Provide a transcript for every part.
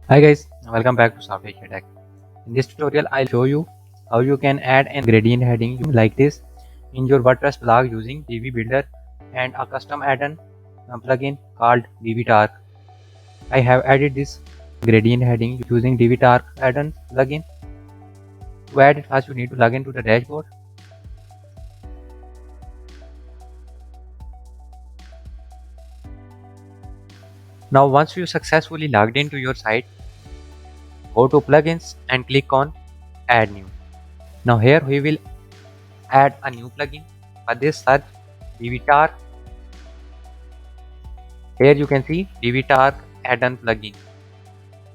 Hi guys, welcome back to Software Tech. In this tutorial, I'll show you how you can add a gradient heading like this in your WordPress blog using Divi Builder and a custom add-on plugin called Divi. I have added this gradient heading using Divi add-on plugin. To add it, first you need to log into the dashboard. Now once you successfully logged into your site, go to plugins and click on add new. Now here we will add a new plugin. For this, search Divi. Here you can see Divi add-on plugin.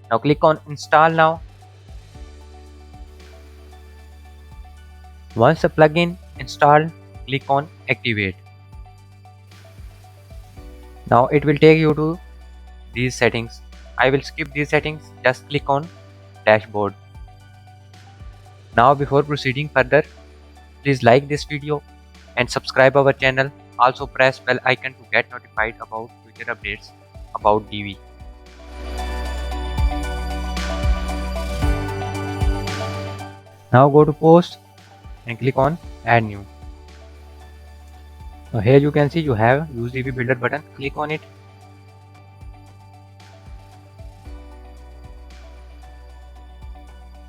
Now click on install now. Once the plugin installed, click on activate. Now it will take you to these settings. I will skip these settings, just click on dashboard. Now before proceeding further, please like this video and subscribe our channel. Also press bell icon to get notified about future updates about Divi. Now go to post and click on add new. Now here you can see you have use Divi builder button. Click on it.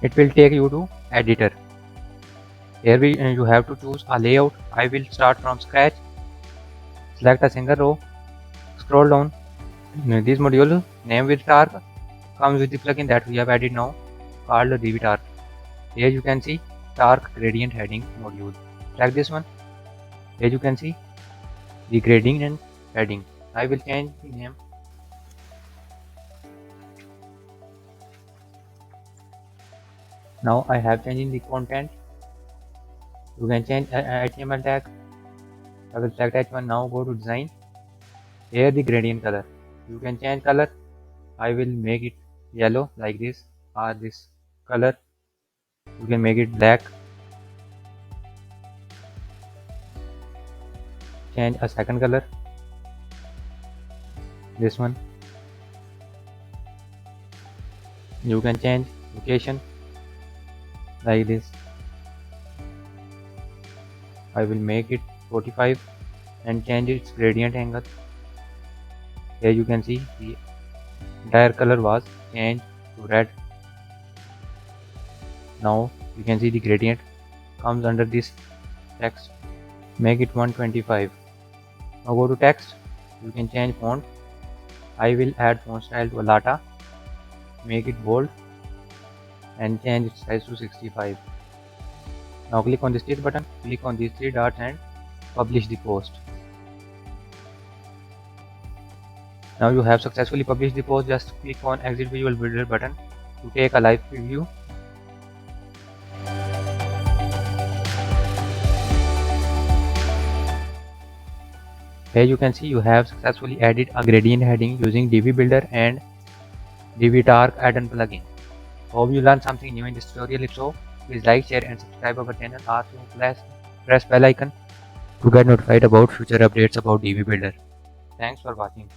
It will take you to editor. Here you have to choose a layout. I will start from scratch. Select a single row. Scroll down. This module name with Tark comes with the plugin that we have added now called Divi Tark. Here you can see Tark gradient heading module. Select this one. Here you can see the gradient and heading. I will change the name. Now I have changed the content. You can change HTML tag. I will select H1. Now go to design. Here the gradient color. You can change color. I will make it yellow like this or this color. You can make it black. Change a second color. This one. You can change location like this. I will make it 45 and change its gradient angle. Here you can see the entire color was changed to red. Now you can see the gradient comes under this text. Make it 125. Now go to text. You can change font. I will add font style to Alata. Make it bold and change its size to 65. Now click on the state button. Click on these three dots and publish the post. Now you have successfully published the post. Just click on exit visual builder button to take a live preview. Here you can see you have successfully added a gradient heading using Divi Builder and Divi add-on plugin. Hope you learned something new in this tutorial. If so, please like, share and subscribe our channel. Also press bell icon to get notified about future updates about Divi Builder. Thanks for watching.